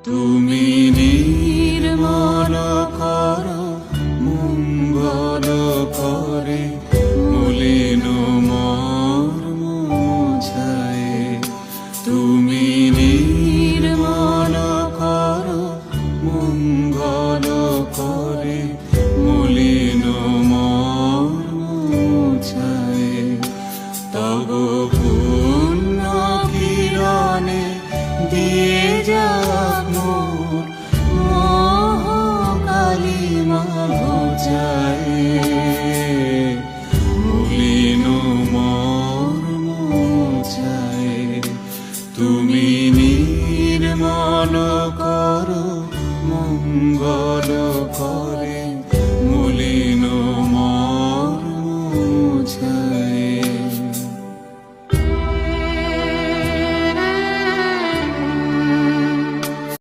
তুমি নির্মল করো মঙ্গল করে মলিন মর্ম মুছায়। তুমি নির্মল করো মঙ্গল করে মলিন মর্ম মুছায়। তব পুণ্য কিরণে দিয়ে যাক মোর মোহ কালিমা ঘুচায়। মলিন মর্ম মুছায়। তুমি নির্মল করো মঙ্গল করে